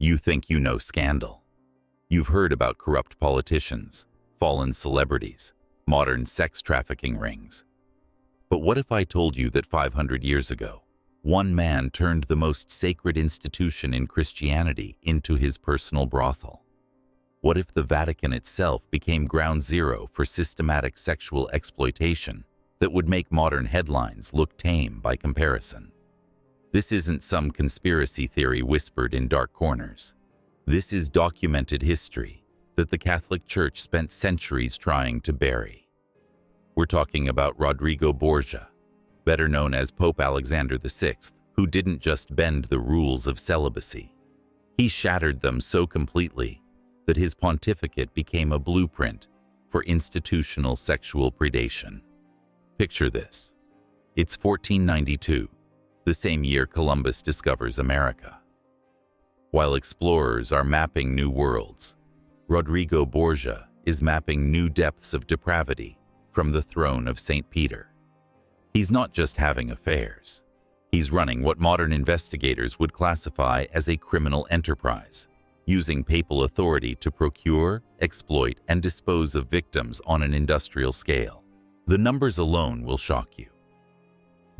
You think you know scandal. You've heard about corrupt politicians, fallen celebrities, modern sex trafficking rings. But what if I told you that 500 years ago, one man turned the most sacred institution in Christianity into his personal brothel? What if the Vatican itself became ground zero for systematic sexual exploitation that would make modern headlines look tame by comparison? This isn't some conspiracy theory whispered in dark corners. This is documented history that the Catholic Church spent centuries trying to bury. We're talking about Rodrigo Borgia, better known as Pope Alexander VI, who didn't just bend the rules of celibacy. He shattered them so completely that his pontificate became a blueprint for institutional sexual predation. Picture this. It's 1492, the same year Columbus discovers America. While explorers are mapping new worlds, Rodrigo Borgia is mapping new depths of depravity from the throne of St. Peter. He's not just having affairs. He's running what modern investigators would classify as a criminal enterprise, using papal authority to procure, exploit, and dispose of victims on an industrial scale. The numbers alone will shock you.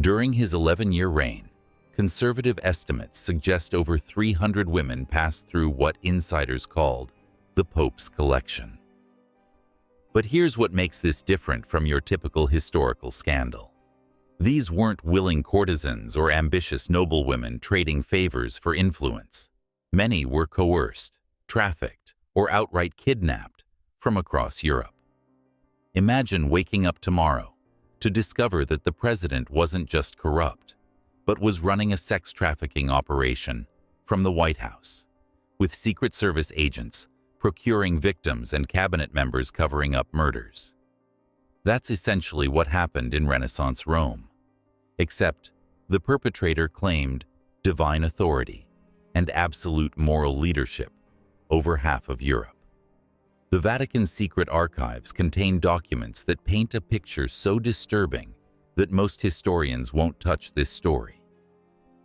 During his 11-year reign, conservative estimates suggest over 300 women passed through what insiders called the Pope's collection. But here's what makes this different from your typical historical scandal. These weren't willing courtesans or ambitious noblewomen trading favors for influence. Many were coerced, trafficked, or outright kidnapped from across Europe. Imagine waking up tomorrow to discover that the president wasn't just corrupt, but was running a sex trafficking operation from the White House, with Secret Service agents procuring victims and cabinet members covering up murders. That's essentially what happened in Renaissance Rome, except the perpetrator claimed divine authority and absolute moral leadership over half of Europe. The Vatican's secret archives contain documents that paint a picture so disturbing that most historians won't touch this story.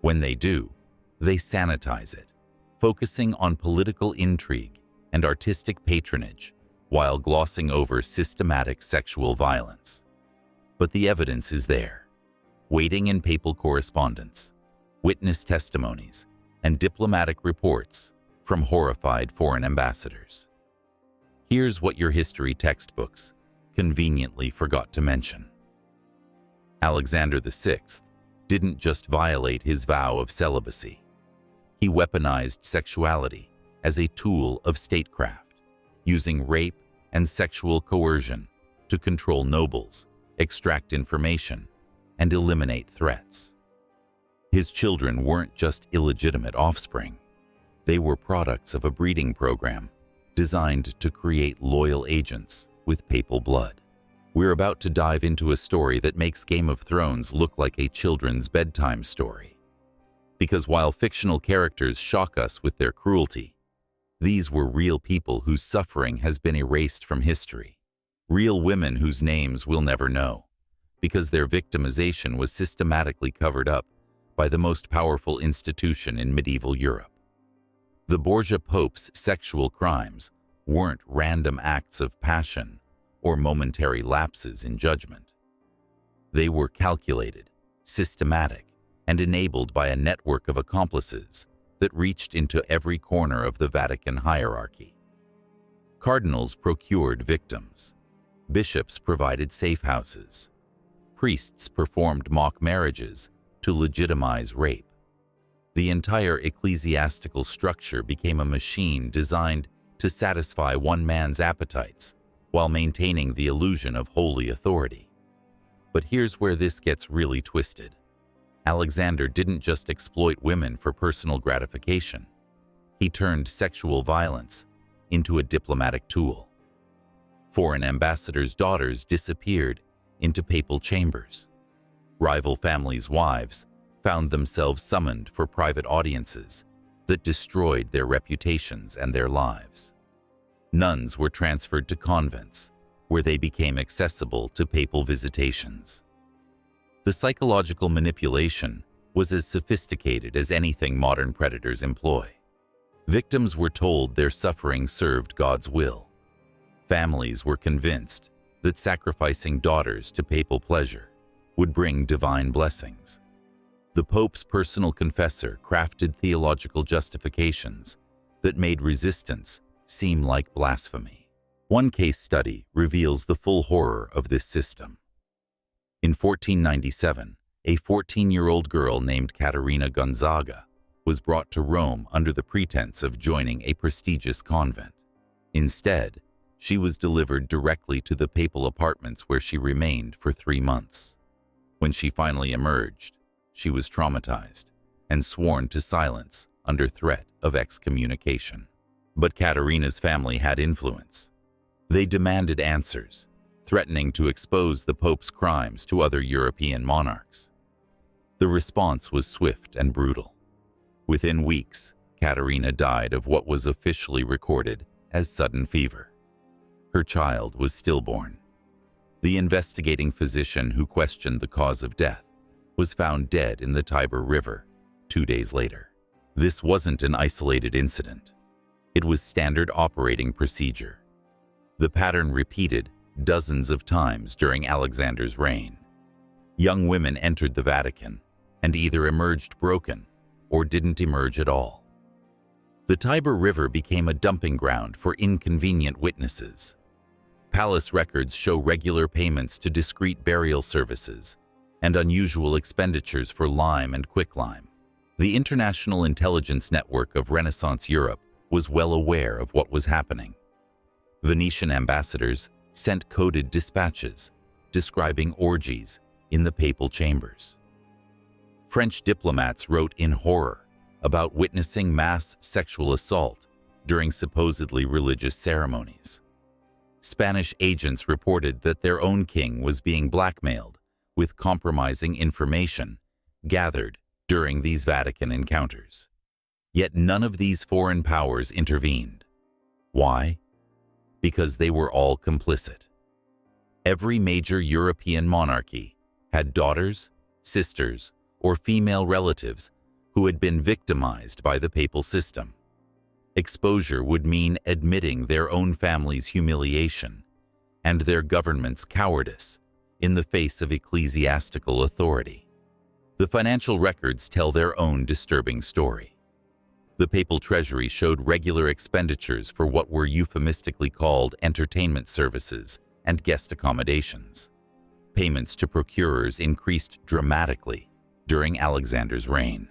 When they do, they sanitize it, focusing on political intrigue and artistic patronage while glossing over systematic sexual violence. But the evidence is there, waiting in papal correspondence, witness testimonies, and diplomatic reports from horrified foreign ambassadors. Here's what your history textbooks conveniently forgot to mention. Alexander VI didn't just violate his vow of celibacy. He weaponized sexuality as a tool of statecraft, using rape and sexual coercion to control nobles, extract information, and eliminate threats. His children weren't just illegitimate offspring. They were products of a breeding program designed to create loyal agents with papal blood. We're about to dive into a story that makes Game of Thrones look like a children's bedtime story. Because while fictional characters shock us with their cruelty, these were real people whose suffering has been erased from history. Real women whose names we'll never know, because their victimization was systematically covered up by the most powerful institution in medieval Europe. The Borgia Pope's sexual crimes weren't random acts of passion or momentary lapses in judgment. They were calculated, systematic, and enabled by a network of accomplices that reached into every corner of the Vatican hierarchy. Cardinals procured victims. Bishops provided safe houses. Priests performed mock marriages to legitimize rape. The entire ecclesiastical structure became a machine designed to satisfy one man's appetites while maintaining the illusion of holy authority. But here's where this gets really twisted. Alexander didn't just exploit women for personal gratification. He turned sexual violence into a diplomatic tool. Foreign ambassadors' daughters disappeared into papal chambers. Rival families' wives found themselves summoned for private audiences that destroyed their reputations and their lives. Nuns were transferred to convents, where they became accessible to papal visitations. The psychological manipulation was as sophisticated as anything modern predators employ. Victims were told their suffering served God's will. Families were convinced that sacrificing daughters to papal pleasure would bring divine blessings. The Pope's personal confessor crafted theological justifications that made resistance seem like blasphemy. One case study reveals the full horror of this system. In 1497, a 14-year-old girl named Caterina Gonzaga was brought to Rome under the pretense of joining a prestigious convent. Instead, she was delivered directly to the papal apartments where she remained for 3 months. When she finally emerged, she was traumatized and sworn to silence under threat of excommunication. But Caterina's family had influence. They demanded answers, threatening to expose the Pope's crimes to other European monarchs. The response was swift and brutal. Within weeks, Caterina died of what was officially recorded as sudden fever. Her child was stillborn. The investigating physician who questioned the cause of death was found dead in the Tiber River 2 days later. This wasn't an isolated incident. It was standard operating procedure. The pattern repeated dozens of times during Alexander's reign. Young women entered the Vatican and either emerged broken or didn't emerge at all. The Tiber River became a dumping ground for inconvenient witnesses. Palace records show regular payments to discreet burial services and unusual expenditures for lime and quicklime. The International Intelligence Network of Renaissance Europe was well aware of what was happening. Venetian ambassadors sent coded dispatches describing orgies in the papal chambers. French diplomats wrote in horror about witnessing mass sexual assault during supposedly religious ceremonies. Spanish agents reported that their own king was being blackmailed with compromising information gathered during these Vatican encounters. Yet none of these foreign powers intervened. Why? Because they were all complicit. Every major European monarchy had daughters, sisters, or female relatives who had been victimized by the papal system. Exposure would mean admitting their own family's humiliation and their government's cowardice in the face of ecclesiastical authority. The financial records tell their own disturbing story. The papal treasury showed regular expenditures for what were euphemistically called entertainment services and guest accommodations. Payments to procurers increased dramatically during Alexander's reign.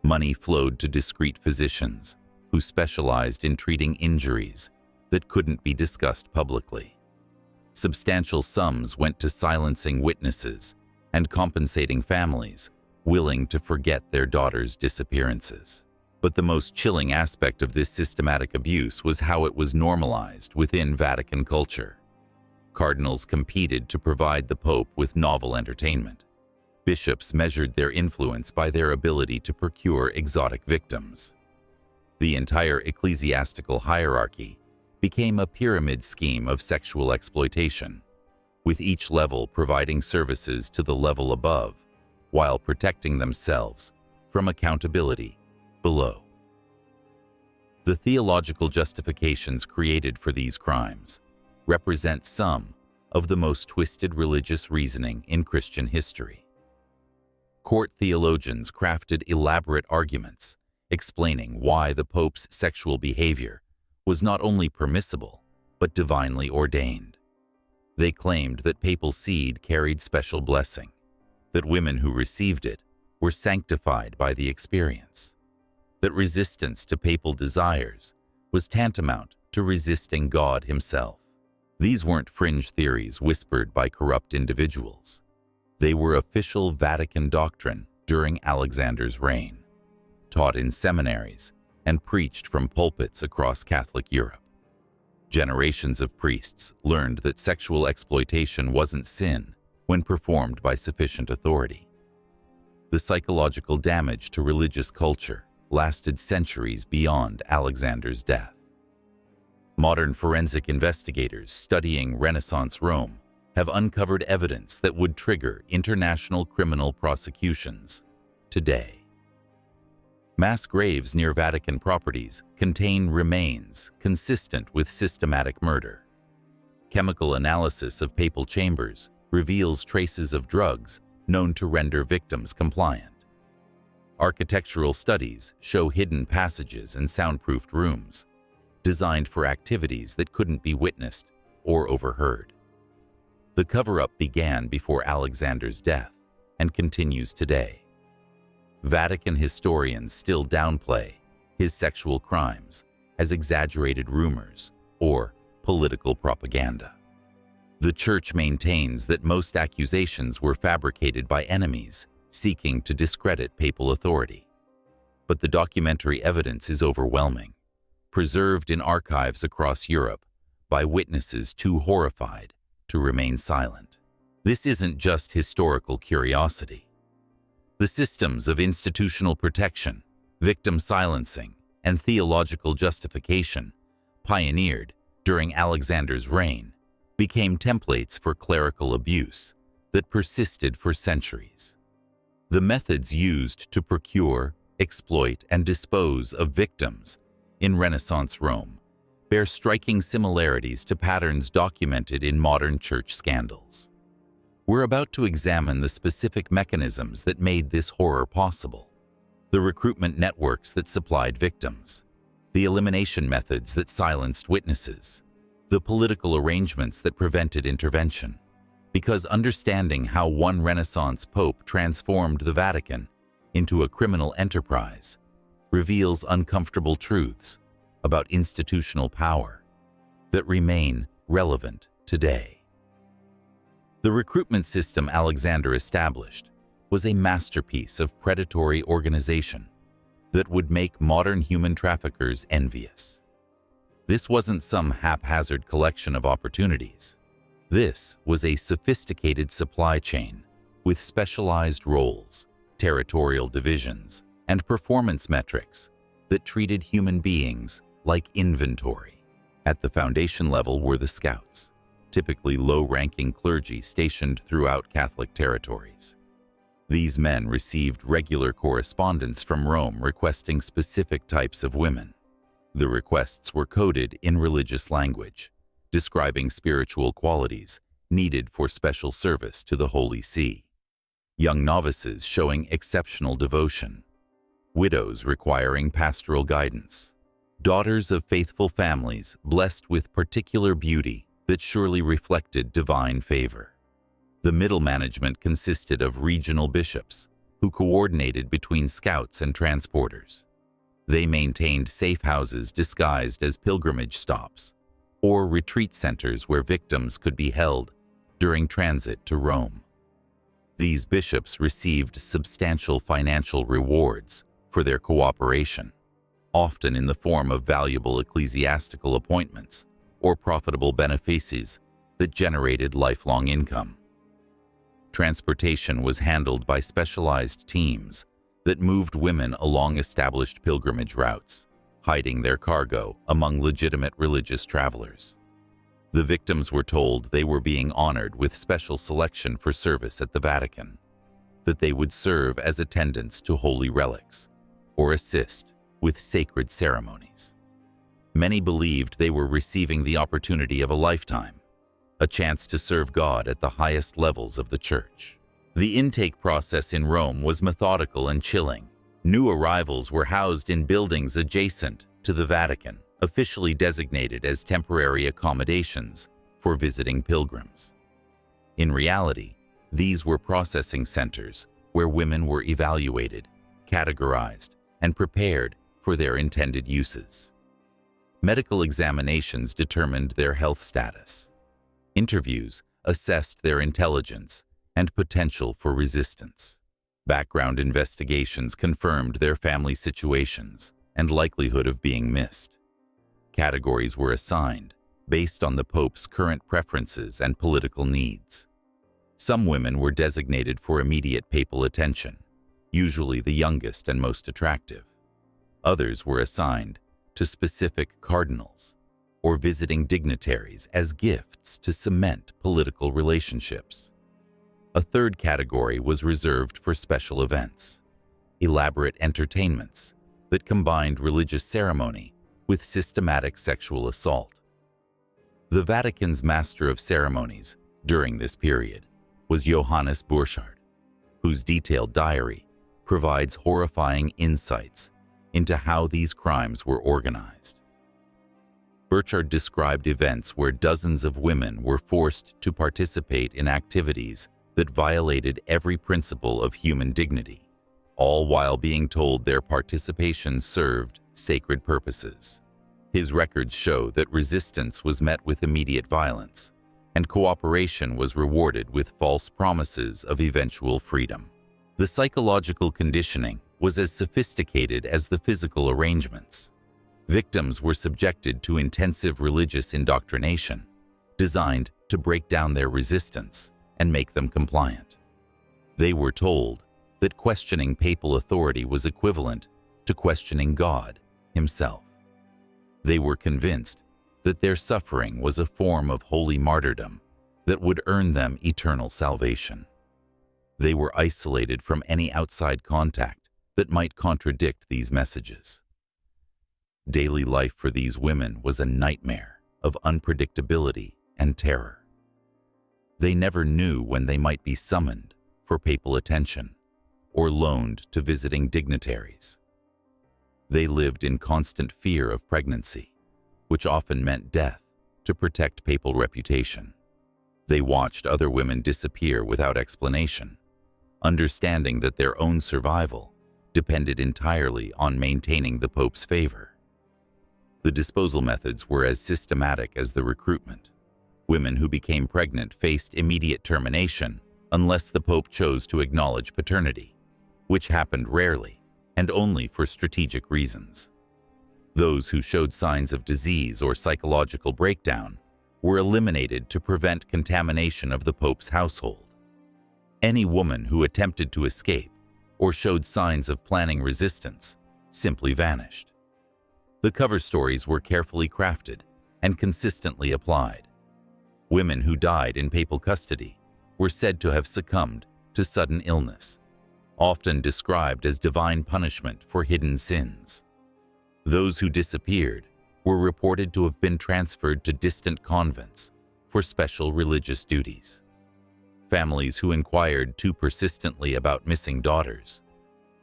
Money flowed to discreet physicians who specialized in treating injuries that couldn't be discussed publicly. Substantial sums went to silencing witnesses and compensating families willing to forget their daughters' disappearances. But the most chilling aspect of this systematic abuse was how it was normalized within Vatican culture. Cardinals competed to provide the Pope with novel entertainment. Bishops measured their influence by their ability to procure exotic victims. The entire ecclesiastical hierarchy became a pyramid scheme of sexual exploitation, with each level providing services to the level above, while protecting themselves from accountability below. The theological justifications created for these crimes represent some of the most twisted religious reasoning in Christian history. Court theologians crafted elaborate arguments explaining why the Pope's sexual behavior was not only permissible, but divinely ordained. They claimed that papal seed carried special blessing, that women who received it were sanctified by the experience, that resistance to papal desires was tantamount to resisting God himself. These weren't fringe theories whispered by corrupt individuals. They were official Vatican doctrine during Alexander's reign, taught in seminaries and preached from pulpits across Catholic Europe. Generations of priests learned that sexual exploitation wasn't sin when performed by sufficient authority. The psychological damage to religious culture lasted centuries beyond Alexander's death. Modern forensic investigators studying Renaissance Rome have uncovered evidence that would trigger international criminal prosecutions today. Mass graves near Vatican properties contain remains consistent with systematic murder. Chemical analysis of papal chambers reveals traces of drugs known to render victims compliant. Architectural studies show hidden passages and soundproofed rooms, designed for activities that couldn't be witnessed or overheard. The cover-up began before Alexander's death and continues today. Vatican historians still downplay his sexual crimes as exaggerated rumors or political propaganda. The Church maintains that most accusations were fabricated by enemies seeking to discredit papal authority. But the documentary evidence is overwhelming, preserved in archives across Europe by witnesses too horrified to remain silent. This isn't just historical curiosity. The systems of institutional protection, victim silencing, and theological justification pioneered during Alexander's reign became templates for clerical abuse that persisted for centuries. The methods used to procure, exploit, and dispose of victims in Renaissance Rome bear striking similarities to patterns documented in modern church scandals. We're about to examine the specific mechanisms that made this horror possible, the recruitment networks that supplied victims, the elimination methods that silenced witnesses, the political arrangements that prevented intervention. Because understanding how one Renaissance pope transformed the Vatican into a criminal enterprise reveals uncomfortable truths about institutional power that remain relevant today. The recruitment system Alexander established was a masterpiece of predatory organization that would make modern human traffickers envious. This wasn't some haphazard collection of opportunities. This was a sophisticated supply chain with specialized roles, territorial divisions, and performance metrics that treated human beings like inventory. At the foundation level were the scouts, typically low-ranking clergy stationed throughout Catholic territories. These men received regular correspondence from Rome requesting specific types of women. The requests were coded in religious language, describing spiritual qualities needed for special service to the Holy See. Young novices showing exceptional devotion, widows requiring pastoral guidance, daughters of faithful families blessed with particular beauty that surely reflected divine favor. The middle management consisted of regional bishops who coordinated between scouts and transporters. They maintained safe houses disguised as pilgrimage stops or retreat centers where victims could be held during transit to Rome. These bishops received substantial financial rewards for their cooperation, often in the form of valuable ecclesiastical appointments or profitable benefices that generated lifelong income. Transportation was handled by specialized teams that moved women along established pilgrimage routes, hiding their cargo among legitimate religious travelers. The victims were told they were being honored with special selection for service at the Vatican, that they would serve as attendants to holy relics or assist with sacred ceremonies. Many believed they were receiving the opportunity of a lifetime, a chance to serve God at the highest levels of the Church. The intake process in Rome was methodical and chilling. New arrivals were housed in buildings adjacent to the Vatican, officially designated as temporary accommodations for visiting pilgrims. In reality, these were processing centers where women were evaluated, categorized, and prepared for their intended uses. Medical examinations determined their health status. Interviews assessed their intelligence and potential for resistance. Background investigations confirmed their family situations and likelihood of being missed. Categories were assigned based on the Pope's current preferences and political needs. Some women were designated for immediate papal attention, usually the youngest and most attractive. Others were assigned to specific cardinals or visiting dignitaries as gifts to cement political relationships. A third category was reserved for special events, elaborate entertainments, that combined religious ceremony with systematic sexual assault. The Vatican's master of ceremonies during this period was Johannes Burchard, whose detailed diary provides horrifying insights into how these crimes were organized. Burchard described events where dozens of women were forced to participate in activities that violated every principle of human dignity, all while being told their participation served sacred purposes. His records show that resistance was met with immediate violence, and cooperation was rewarded with false promises of eventual freedom. The psychological conditioning was as sophisticated as the physical arrangements. Victims were subjected to intensive religious indoctrination, designed to break down their resistance and make them compliant. They were told that questioning papal authority was equivalent to questioning God himself. They were convinced that their suffering was a form of holy martyrdom that would earn them eternal salvation. They were isolated from any outside contact that might contradict these messages. Daily life for these women was a nightmare of unpredictability and terror. They never knew when they might be summoned for papal attention or loaned to visiting dignitaries. They lived in constant fear of pregnancy, which often meant death, to protect papal reputation. They watched other women disappear without explanation, understanding that their own survival depended entirely on maintaining the Pope's favor. The disposal methods were as systematic as the recruitment. Women who became pregnant faced immediate termination unless the Pope chose to acknowledge paternity, which happened rarely and only for strategic reasons. Those who showed signs of disease or psychological breakdown were eliminated to prevent contamination of the Pope's household. Any woman who attempted to escape or showed signs of planning resistance simply vanished. The cover stories were carefully crafted and consistently applied. Women who died in papal custody were said to have succumbed to sudden illness, often described as divine punishment for hidden sins. Those who disappeared were reported to have been transferred to distant convents for special religious duties. Families who inquired too persistently about missing daughters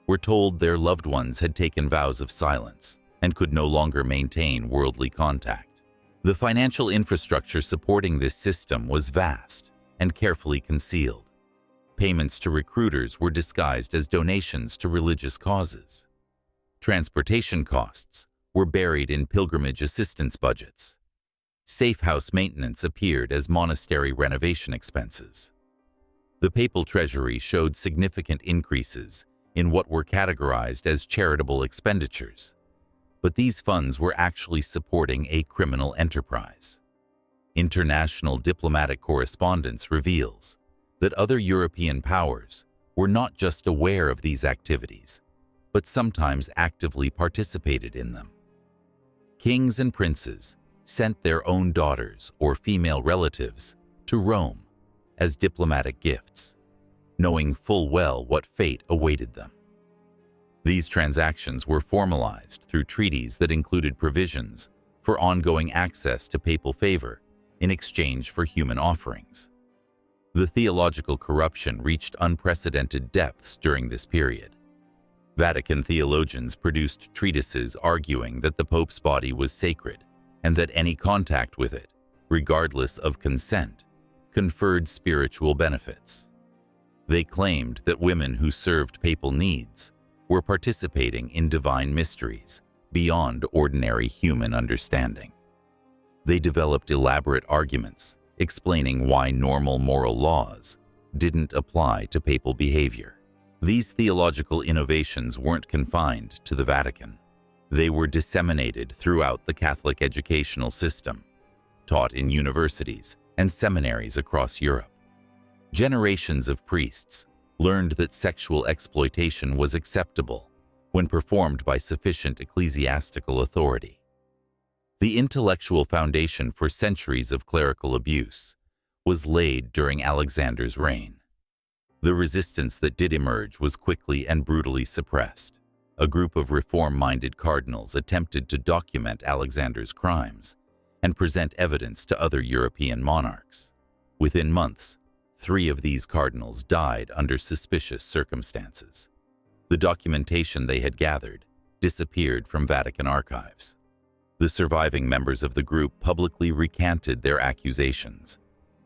were told their loved ones had taken vows of silence and could no longer maintain worldly contact. The financial infrastructure supporting this system was vast and carefully concealed. Payments to recruiters were disguised as donations to religious causes. Transportation costs were buried in pilgrimage assistance budgets. Safe house maintenance appeared as monastery renovation expenses. The papal treasury showed significant increases in what were categorized as charitable expenditures, but these funds were actually supporting a criminal enterprise. International diplomatic correspondence reveals that other European powers were not just aware of these activities, but sometimes actively participated in them. Kings and princes sent their own daughters or female relatives to Rome as diplomatic gifts, knowing full well what fate awaited them. These transactions were formalized through treaties that included provisions for ongoing access to papal favor in exchange for human offerings. The theological corruption reached unprecedented depths during this period. Vatican theologians produced treatises arguing that the Pope's body was sacred and that any contact with it, regardless of consent, conferred spiritual benefits. They claimed that women who served papal needs were participating in divine mysteries beyond ordinary human understanding. They developed elaborate arguments explaining why normal moral laws didn't apply to papal behavior. These theological innovations weren't confined to the Vatican. They were disseminated throughout the Catholic educational system, taught in universities and seminaries across Europe. Generations of priests learned that sexual exploitation was acceptable when performed by sufficient ecclesiastical authority. The intellectual foundation for centuries of clerical abuse was laid during Alexander's reign. The resistance that did emerge was quickly and brutally suppressed. a group of reform-minded cardinals attempted to document Alexander's crimes and present evidence to other European monarchs. Within months, 3 of these cardinals died under suspicious circumstances. The documentation they had gathered disappeared from Vatican archives. The surviving members of the group publicly recanted their accusations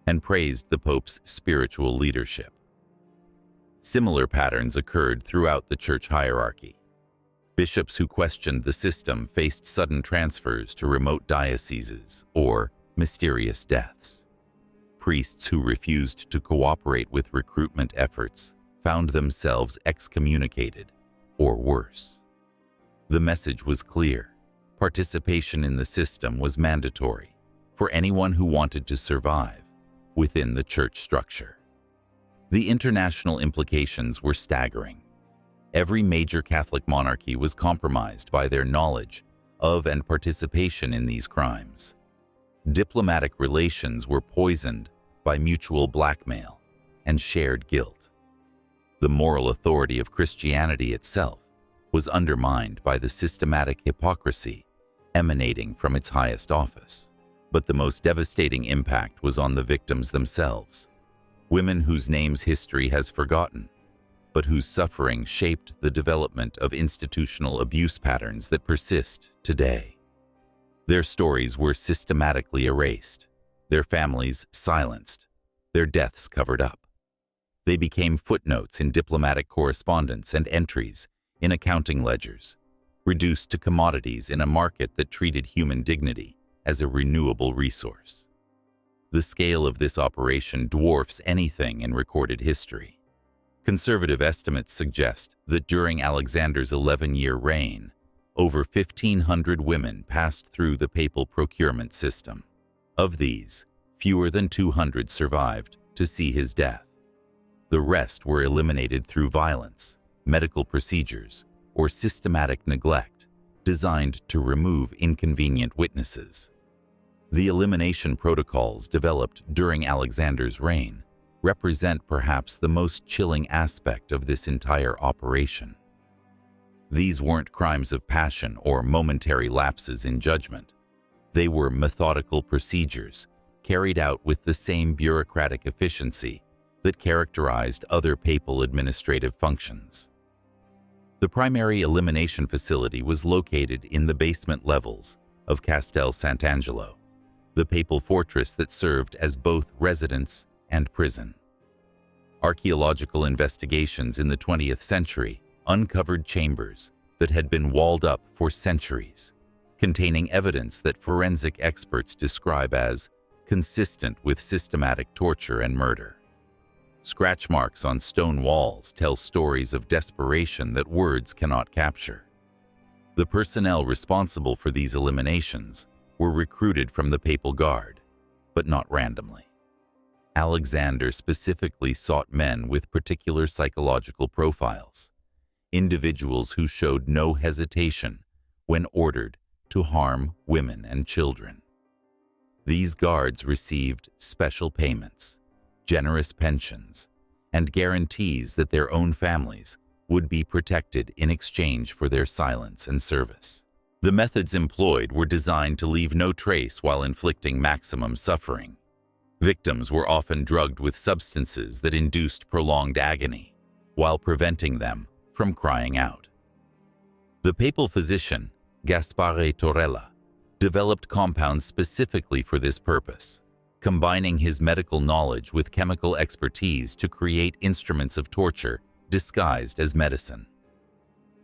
and praised the Pope's spiritual leadership. Similar patterns occurred throughout the church hierarchy. Bishops who questioned the system faced sudden transfers to remote dioceses or mysterious deaths. Priests who refused to cooperate with recruitment efforts found themselves excommunicated, or worse. The message was clear. Participation in the system was mandatory for anyone who wanted to survive within the church structure. The international implications were staggering. Every major Catholic monarchy was compromised by their knowledge of and participation in these crimes. Diplomatic relations were poisoned by mutual blackmail and shared guilt. The moral authority of Christianity itself was undermined by the systematic hypocrisy emanating from its highest office. But the most devastating impact was on the victims themselves, women whose names history has forgotten, but whose suffering shaped the development of institutional abuse patterns that persist today. Their stories were systematically erased, their families silenced, their deaths covered up. They became footnotes in diplomatic correspondence and entries in accounting ledgers, reduced to commodities in a market that treated human dignity as a renewable resource. The scale of this operation dwarfs anything in recorded history. Conservative estimates suggest that during Alexander's 11-year reign, over 1,500 women passed through the papal procurement system. Of these, fewer than 200 survived to see his death. The rest were eliminated through violence, medical procedures, or systematic neglect designed to remove inconvenient witnesses. The elimination protocols developed during Alexander's reign represent perhaps the most chilling aspect of this entire operation. These weren't crimes of passion or momentary lapses in judgment. They were methodical procedures carried out with the same bureaucratic efficiency that characterized other papal administrative functions. The primary elimination facility was located in the basement levels of Castel Sant'Angelo, the papal fortress that served as both residence and prison. Archaeological investigations in the 20th century uncovered chambers that had been walled up for centuries, containing evidence that forensic experts describe as consistent with systematic torture and murder. Scratch marks on stone walls tell stories of desperation that words cannot capture. The personnel responsible for these eliminations were recruited from the Papal Guard, but not randomly. Alexander specifically sought men with particular psychological profiles, individuals who showed no hesitation when ordered to harm women and children. These guards received special payments, generous pensions, and guarantees that their own families would be protected in exchange for their silence and service. The methods employed were designed to leave no trace while inflicting maximum suffering. Victims were often drugged with substances that induced prolonged agony, while preventing them from crying out. The papal physician, Gaspare Torella, developed compounds specifically for this purpose, combining his medical knowledge with chemical expertise to create instruments of torture disguised as medicine.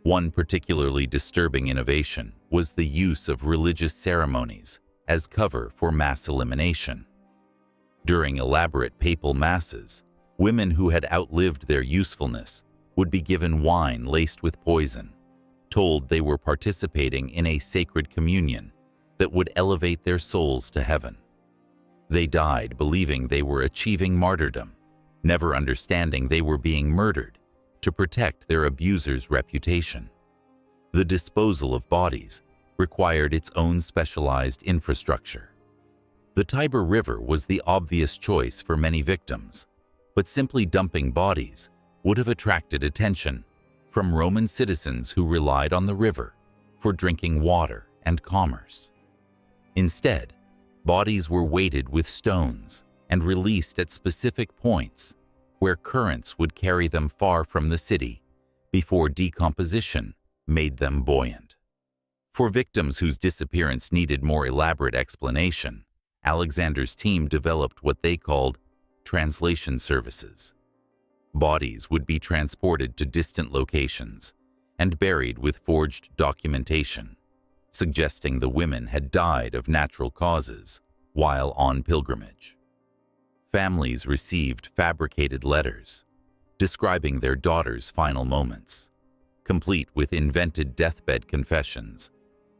One particularly disturbing innovation was the use of religious ceremonies as cover for mass elimination. During elaborate papal masses, women who had outlived their usefulness would be given wine laced with poison, told they were participating in a sacred communion that would elevate their souls to heaven. They died believing they were achieving martyrdom, never understanding they were being murdered to protect their abuser's reputation. The disposal of bodies required its own specialized infrastructure. The Tiber River was the obvious choice for many victims, but simply dumping bodies would have attracted attention, from Roman citizens who relied on the river for drinking water and commerce. Instead, bodies were weighted with stones and released at specific points where currents would carry them far from the city before decomposition made them buoyant. For victims whose disappearance needed more elaborate explanation, Alexander's team developed what they called translation services. Bodies would be transported to distant locations and buried with forged documentation, suggesting the women had died of natural causes while on pilgrimage. Families received fabricated letters describing their daughter's final moments, complete with invented deathbed confessions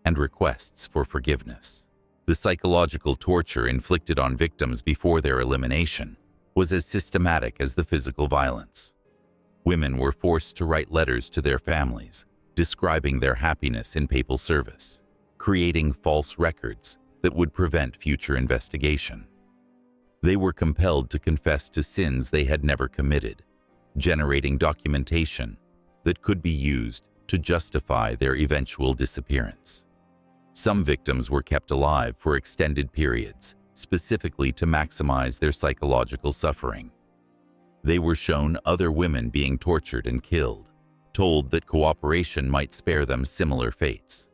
and requests for forgiveness. The psychological torture inflicted on victims before their elimination was as systematic as the physical violence. Women were forced to write letters to their families, describing their happiness in papal service, creating false records that would prevent future investigation. They were compelled to confess to sins they had never committed, generating documentation that could be used to justify their eventual disappearance. Some victims were kept alive for extended periods, specifically to maximize their psychological suffering. They were shown other women being tortured and killed, told that cooperation might spare them similar fates.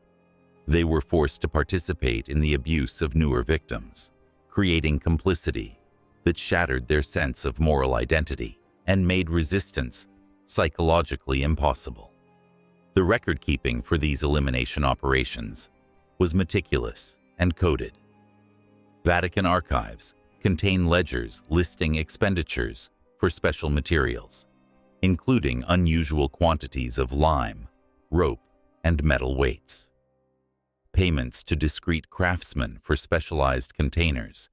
They were forced to participate in the abuse of newer victims, creating complicity that shattered their sense of moral identity and made resistance psychologically impossible. The record-keeping for these elimination operations was meticulous and coded. Vatican archives contain ledgers listing expenditures for special materials, including unusual quantities of lime, rope, and metal weights. Payments to discreet craftsmen for specialized containers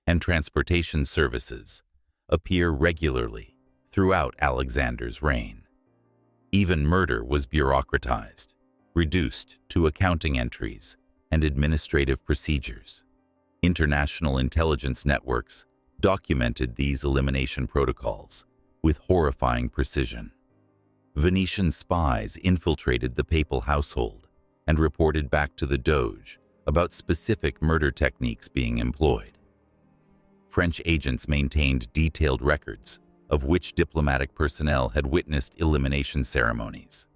and transportation services appear regularly throughout Alexander's reign. Even murder was bureaucratized, reduced to accounting entries and administrative procedures. International intelligence networks documented these elimination protocols with horrifying precision. Venetian spies infiltrated the papal household and reported back to the Doge about specific murder techniques being employed. French agents maintained detailed records of which diplomatic personnel had witnessed elimination ceremonies.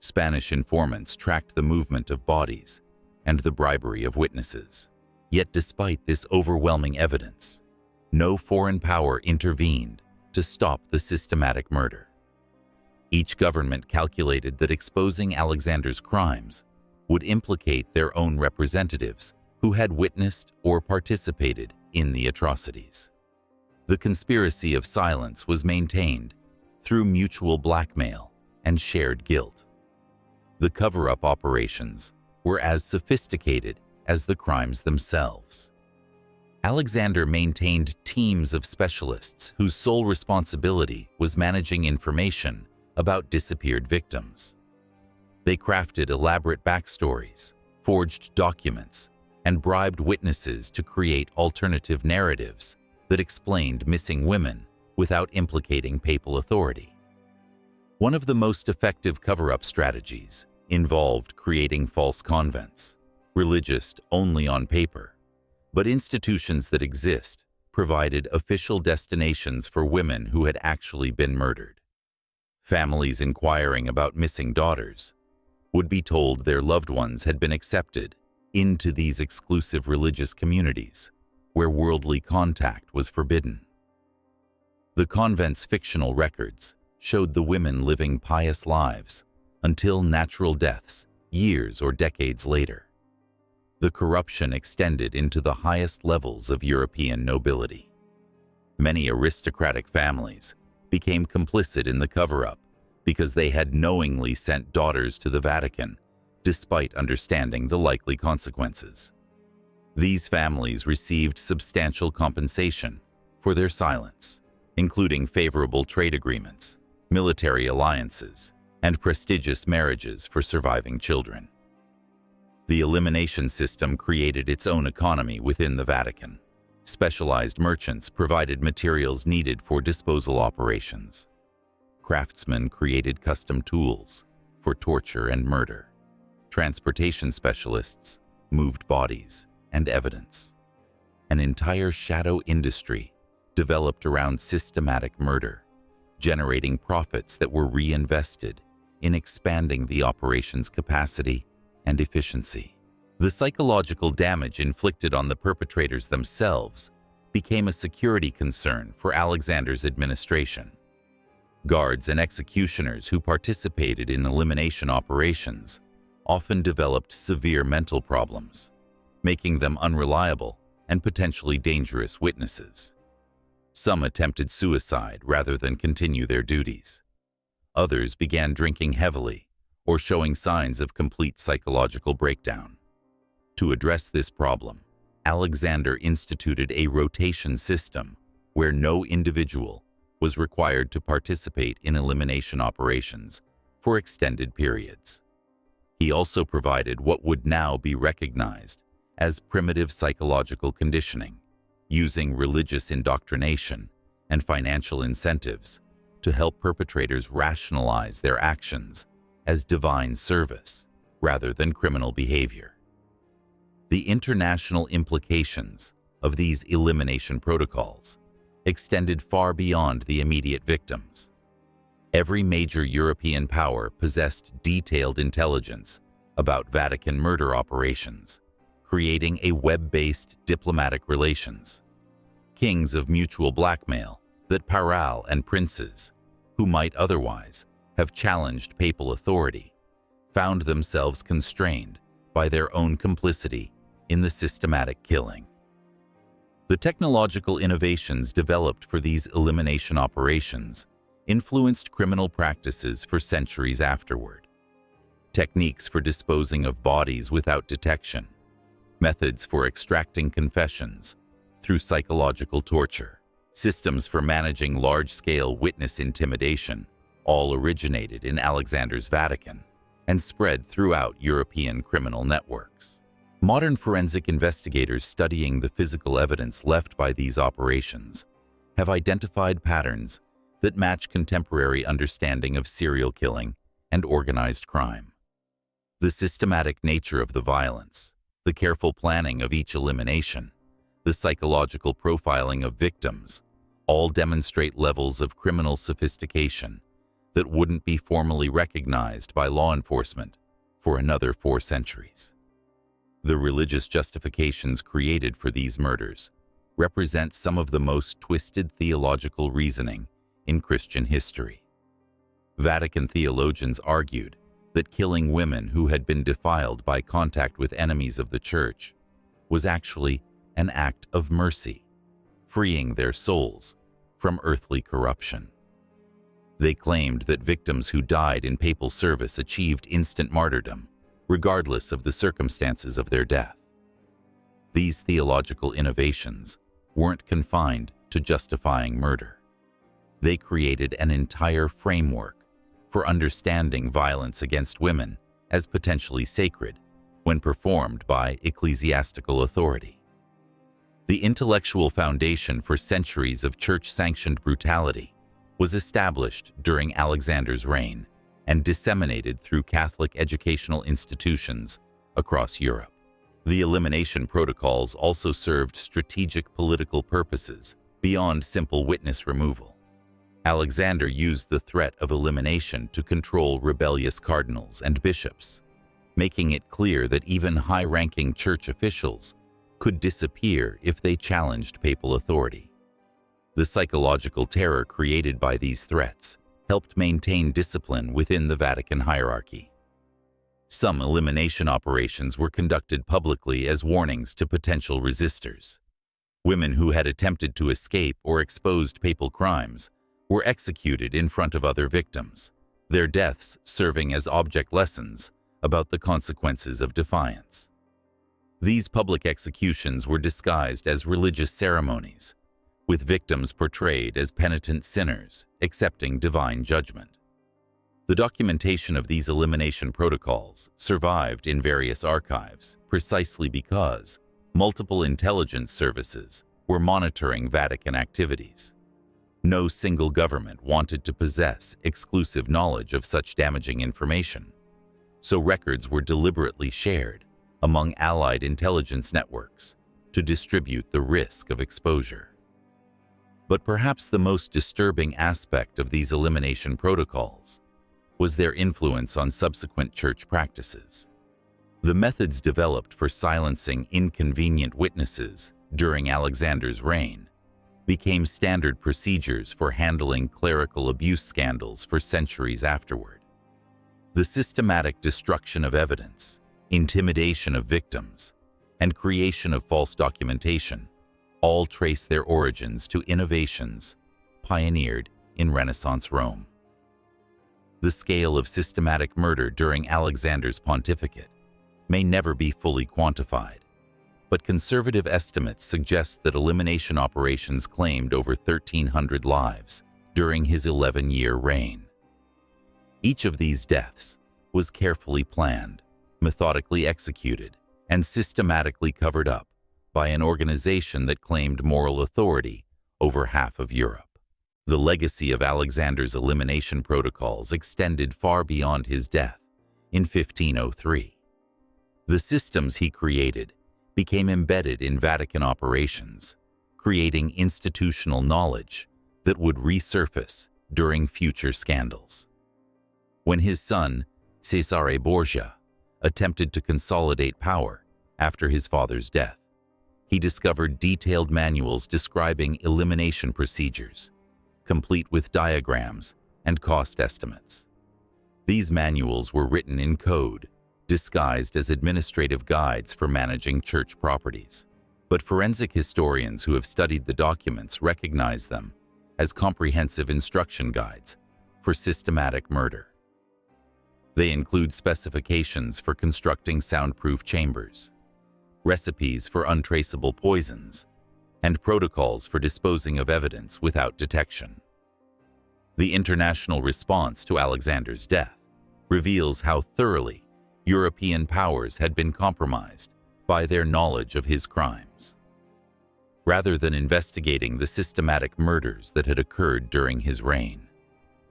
Spanish informants tracked the movement of bodies and the bribery of witnesses. Yet despite this overwhelming evidence, no foreign power intervened to stop the systematic murder. Each government calculated that exposing Alexander's crimes would implicate their own representatives who had witnessed or participated in the atrocities. The conspiracy of silence was maintained through mutual blackmail and shared guilt. The cover-up operations were as sophisticated as the crimes themselves. Alexander maintained teams of specialists whose sole responsibility was managing information about disappeared victims. They crafted elaborate backstories, forged documents, and bribed witnesses to create alternative narratives that explained missing women without implicating papal authority. One of the most effective cover-up strategies involved creating false convents, religious only on paper, but institutions that exist provided official destinations for women who had actually been murdered. Families inquiring about missing daughters would be told their loved ones had been accepted into these exclusive religious communities where worldly contact was forbidden. The convent's fictional records showed the women living pious lives until natural deaths years or decades later. The corruption extended into the highest levels of European nobility. Many aristocratic families became complicit in the cover-up because they had knowingly sent daughters to the Vatican despite understanding the likely consequences. These families received substantial compensation for their silence, including favorable trade agreements, military alliances, and prestigious marriages for surviving children. The elimination system created its own economy within the Vatican. Specialized merchants provided materials needed for disposal operations. Craftsmen created custom tools for torture and murder. Transportation specialists moved bodies and evidence. An entire shadow industry developed around systematic murder, generating profits that were reinvested in expanding the operation's capacity and efficiency. The psychological damage inflicted on the perpetrators themselves became a security concern for Alexander's administration. Guards and executioners who participated in elimination operations often developed severe mental problems, making them unreliable and potentially dangerous witnesses. Some attempted suicide rather than continue their duties. Others began drinking heavily or showing signs of complete psychological breakdown. To address this problem, Alexander instituted a rotation system where no individual was required to participate in elimination operations for extended periods. He also provided what would now be recognized as primitive psychological conditioning, using religious indoctrination and financial incentives to help perpetrators rationalize their actions as divine service rather than criminal behavior. The international implications of these elimination protocols extended far beyond the immediate victims. Every major European power possessed detailed intelligence about Vatican murder operations, creating a web-based diplomatic relations. Kings of mutual blackmail that papal and princes, who might otherwise have challenged papal authority, found themselves constrained by their own complicity in the systematic killing. The technological innovations developed for these elimination operations influenced criminal practices for centuries afterward. Techniques for disposing of bodies without detection, methods for extracting confessions through psychological torture, systems for managing large-scale witness intimidation all originated in Alexander's Vatican and spread throughout European criminal networks. Modern forensic investigators studying the physical evidence left by these operations have identified patterns that match contemporary understanding of serial killing and organized crime. The systematic nature of the violence, the careful planning of each elimination, the psychological profiling of victims, all demonstrate levels of criminal sophistication that wouldn't be formally recognized by law enforcement for another 4 centuries. The religious justifications created for these murders represent some of the most twisted theological reasoning in Christian history. Vatican theologians argued that killing women who had been defiled by contact with enemies of the Church was actually an act of mercy, freeing their souls from earthly corruption. They claimed that victims who died in papal service achieved instant martyrdom, regardless of the circumstances of their death. These theological innovations weren't confined to justifying murder. They created an entire framework for understanding violence against women as potentially sacred when performed by ecclesiastical authority. The intellectual foundation for centuries of church-sanctioned brutality was established during Alexander's reign and disseminated through Catholic educational institutions across Europe. The elimination protocols also served strategic political purposes beyond simple witness removal. Alexander used the threat of elimination to control rebellious cardinals and bishops, making it clear that even high-ranking church officials could disappear if they challenged papal authority. The psychological terror created by these threats helped maintain discipline within the Vatican hierarchy. Some elimination operations were conducted publicly as warnings to potential resistors. Women who had attempted to escape or exposed papal crimes were executed in front of other victims, their deaths serving as object lessons about the consequences of defiance. These public executions were disguised as religious ceremonies, with victims portrayed as penitent sinners accepting divine judgment. The documentation of these elimination protocols survived in various archives precisely because multiple intelligence services were monitoring Vatican activities. No single government wanted to possess exclusive knowledge of such damaging information, so records were deliberately shared among allied intelligence networks to distribute the risk of exposure. But perhaps the most disturbing aspect of these elimination protocols was their influence on subsequent church practices. The methods developed for silencing inconvenient witnesses during Alexander's reign became standard procedures for handling clerical abuse scandals for centuries afterward. The systematic destruction of evidence, intimidation of victims, and creation of false documentation all trace their origins to innovations pioneered in Renaissance Rome. The scale of systematic murder during Alexander's pontificate may never be fully quantified, but conservative estimates suggest that elimination operations claimed over 1,300 lives during his 11-year reign. Each of these deaths was carefully planned, methodically executed, and systematically covered up by an organization that claimed moral authority over half of Europe. The legacy of Alexander's elimination protocols extended far beyond his death in 1503. The systems he created became embedded in Vatican operations, creating institutional knowledge that would resurface during future scandals. When his son, Cesare Borgia, attempted to consolidate power after his father's death, he discovered detailed manuals describing elimination procedures, complete with diagrams and cost estimates. These manuals were written in code, disguised as administrative guides for managing church properties. But forensic historians who have studied the documents recognize them as comprehensive instruction guides for systematic murder. They include specifications for constructing soundproof chambers, recipes for untraceable poisons, and protocols for disposing of evidence without detection. The international response to Alexander's death reveals how thoroughly European powers had been compromised by their knowledge of his crimes. Rather than investigating the systematic murders that had occurred during his reign,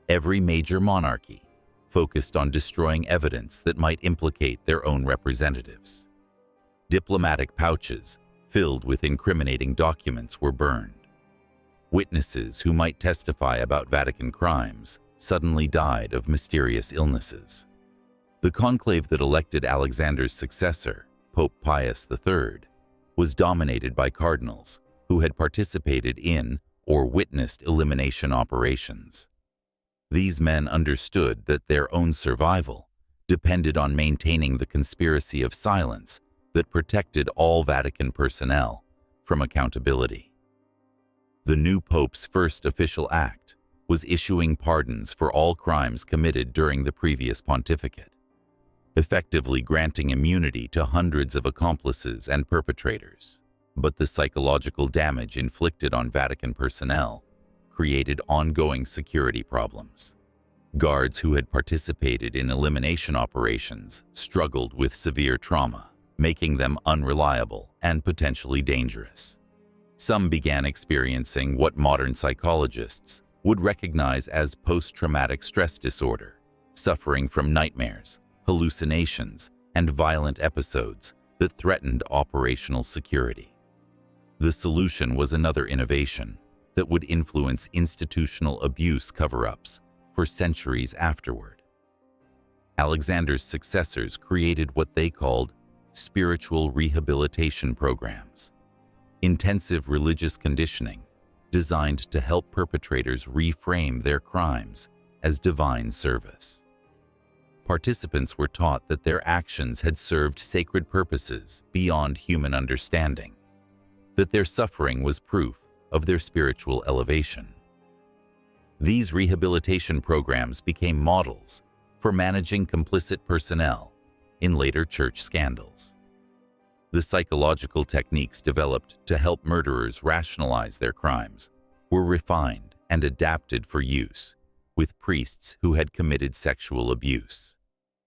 every major monarchy focused on destroying evidence that might implicate their own representatives. Diplomatic pouches filled with incriminating documents were burned. Witnesses who might testify about Vatican crimes suddenly died of mysterious illnesses. The conclave that elected Alexander's successor, Pope Pius III, was dominated by cardinals who had participated in or witnessed elimination operations. These men understood that their own survival depended on maintaining the conspiracy of silence that protected all Vatican personnel from accountability. The new pope's first official act was issuing pardons for all crimes committed during the previous pontificate, effectively granting immunity to hundreds of accomplices and perpetrators. But the psychological damage inflicted on Vatican personnel created ongoing security problems. Guards who had participated in elimination operations struggled with severe trauma, making them unreliable and potentially dangerous. Some began experiencing what modern psychologists would recognize as post-traumatic stress disorder, suffering from nightmares, hallucinations, and violent episodes that threatened operational security. The solution was another innovation that would influence institutional abuse cover-ups for centuries afterward. Alexander's successors created what they called spiritual rehabilitation programs, intensive religious conditioning designed to help perpetrators reframe their crimes as divine service. Participants were taught that their actions had served sacred purposes beyond human understanding, that their suffering was proof of their spiritual elevation. These rehabilitation programs became models for managing complicit personnel in later church scandals. The psychological techniques developed to help murderers rationalize their crimes were refined and adapted for use with priests who had committed sexual abuse,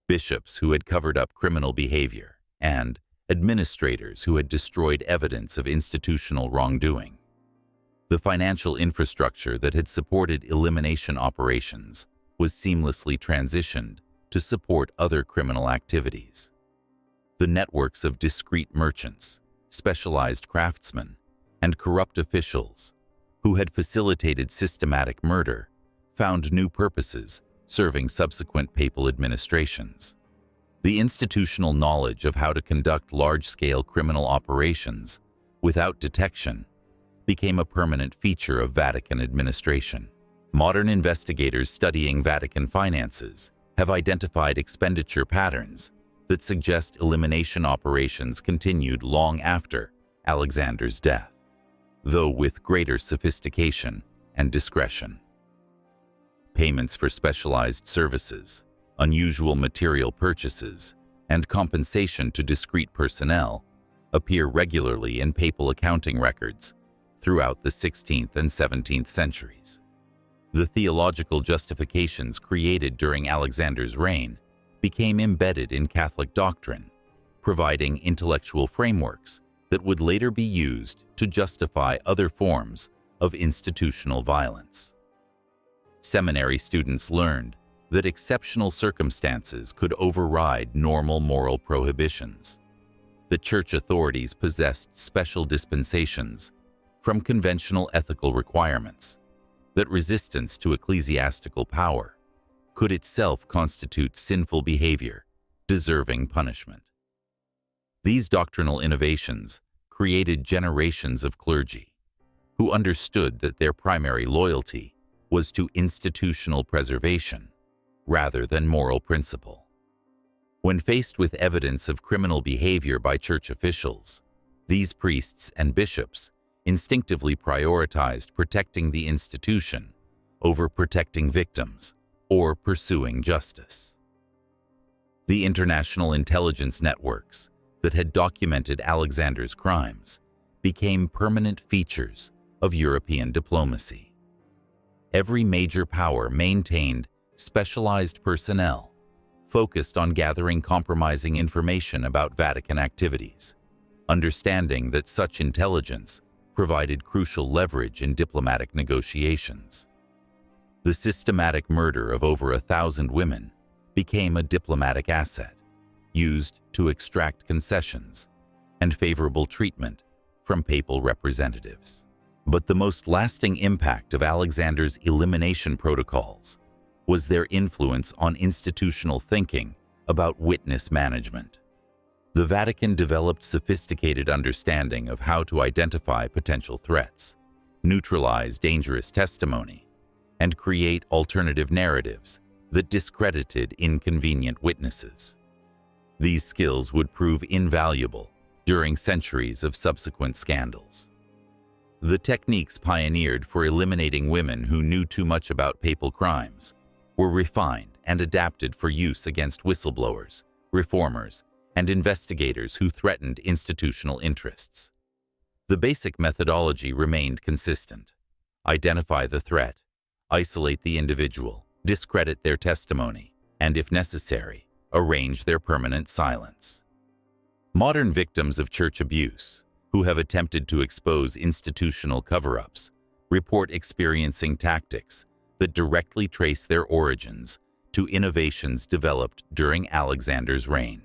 bishops who had covered up criminal behavior, and administrators who had destroyed evidence of institutional wrongdoing. The financial infrastructure that had supported elimination operations was seamlessly transitioned to support other criminal activities. The networks of discreet merchants, specialized craftsmen, and corrupt officials who had facilitated systematic murder found new purposes serving subsequent papal administrations. The institutional knowledge of how to conduct large-scale criminal operations without detection became a permanent feature of Vatican administration. Modern investigators studying Vatican finances have identified expenditure patterns that suggest elimination operations continued long after Alexander's death, though with greater sophistication and discretion. Payments for specialized services, unusual material purchases, and compensation to discreet personnel appear regularly in papal accounting records throughout the 16th and 17th centuries. The theological justifications created during Alexander's reign became embedded in Catholic doctrine, providing intellectual frameworks that would later be used to justify other forms of institutional violence. Seminary students learned that exceptional circumstances could override normal moral prohibitions, that church authorities possessed special dispensations from conventional ethical requirements, that resistance to ecclesiastical power could itself constitute sinful behavior, deserving punishment. These doctrinal innovations created generations of clergy who understood that their primary loyalty was to institutional preservation rather than moral principle. When faced with evidence of criminal behavior by church officials, these priests and bishops instinctively prioritized protecting the institution over protecting victims or pursuing justice. The international intelligence networks that had documented Alexander's crimes became permanent features of European diplomacy. Every major power maintained specialized personnel focused on gathering compromising information about Vatican activities, understanding that such intelligence provided crucial leverage in diplomatic negotiations. The systematic murder of over 1,000 women became a diplomatic asset, used to extract concessions and favorable treatment from papal representatives. But the most lasting impact of Alexander's elimination protocols was their influence on institutional thinking about witness management. The Vatican developed sophisticated understanding of how to identify potential threats, neutralize dangerous testimony, and create alternative narratives that discredited inconvenient witnesses. These skills would prove invaluable during centuries of subsequent scandals. The techniques pioneered for eliminating women who knew too much about papal crimes were refined and adapted for use against whistleblowers, reformers, and investigators who threatened institutional interests. The basic methodology remained consistent: identify the threat, isolate the individual, discredit their testimony, and, if necessary, arrange their permanent silence. Modern victims of church abuse, who have attempted to expose institutional cover-ups, report experiencing tactics that directly trace their origins to innovations developed during Alexander's reign.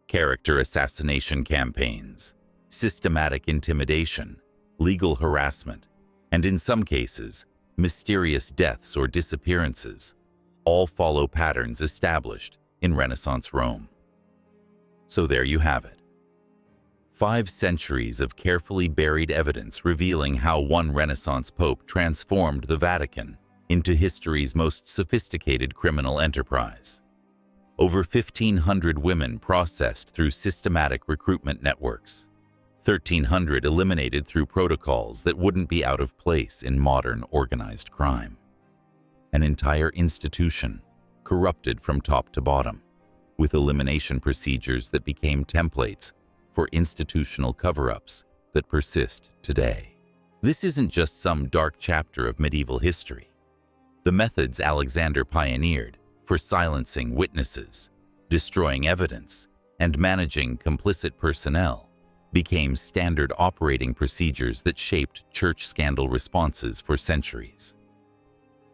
Character assassination campaigns, systematic intimidation, legal harassment, and in some cases, mysterious deaths or disappearances, all follow patterns established in Renaissance Rome. So there you have it. 5 centuries of carefully buried evidence revealing how one Renaissance pope transformed the Vatican into history's most sophisticated criminal enterprise. Over 1,500 women processed through systematic recruitment networks, 1,300 eliminated through protocols that wouldn't be out of place in modern organized crime. An entire institution corrupted from top to bottom, with elimination procedures that became templates for institutional cover-ups that persist today. This isn't just some dark chapter of medieval history. The methods Alexander pioneered for silencing witnesses, destroying evidence, and managing complicit personnel became standard operating procedures that shaped church scandal responses for centuries.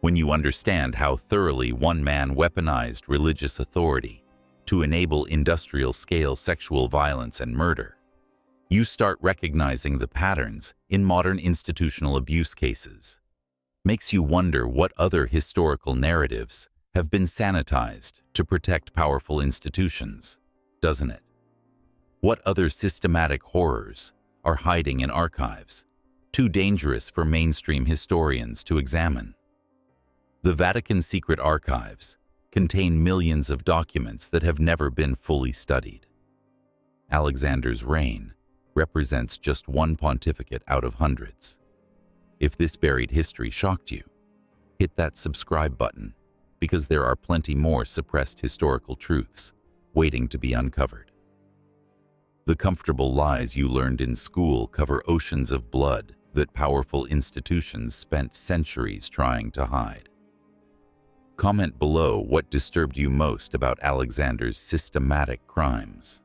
When you understand how thoroughly one man weaponized religious authority to enable industrial-scale sexual violence and murder, you start recognizing the patterns in modern institutional abuse cases. Makes you wonder what other historical narratives have been sanitized to protect powerful institutions, doesn't it? What other systematic horrors are hiding in archives, too dangerous for mainstream historians to examine? The Vatican secret archives contain millions of documents that have never been fully studied. Alexander's reign represents just one pontificate out of hundreds. If this buried history shocked you, hit that subscribe button, because there are plenty more suppressed historical truths waiting to be uncovered. The comfortable lies you learned in school cover oceans of blood that powerful institutions spent centuries trying to hide. Comment below what disturbed you most about Alexander's systematic crimes.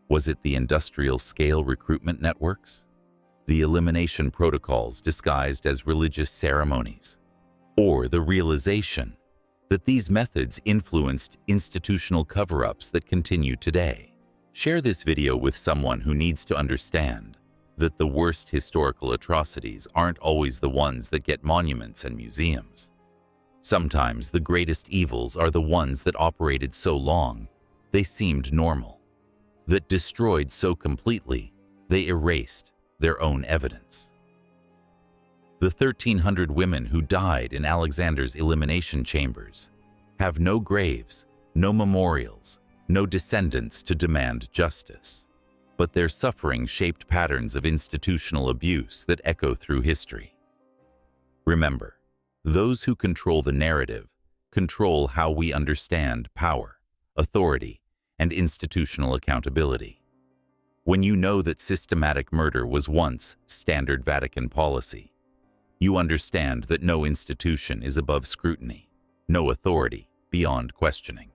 Was it the industrial-scale recruitment networks? The elimination protocols disguised as religious ceremonies? Or the realization that these methods influenced institutional cover-ups that continue today? Share this video with someone who needs to understand that the worst historical atrocities aren't always the ones that get monuments and museums. Sometimes the greatest evils are the ones that operated so long they seemed normal, that destroyed so completely they erased their own evidence. The 1,300 women who died in Alexander's elimination chambers have no graves, no memorials, no descendants to demand justice. But their suffering shaped patterns of institutional abuse that echo through history. Remember, those who control the narrative control how we understand power, authority, and institutional accountability. When you know that systematic murder was once standard Vatican policy, you understand that no institution is above scrutiny, no authority beyond questioning.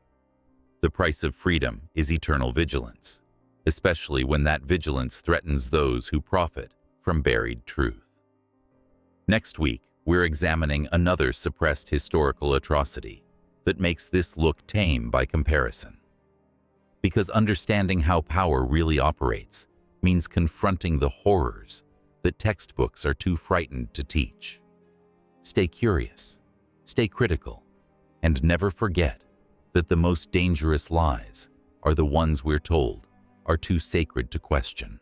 The price of freedom is eternal vigilance, especially when that vigilance threatens those who profit from buried truth. Next week, we're examining another suppressed historical atrocity that makes this look tame by comparison. Because understanding how power really operates means confronting the horrors that textbooks are too frightened to teach. Stay curious, stay critical, and never forget that the most dangerous lies are the ones we're told are too sacred to question.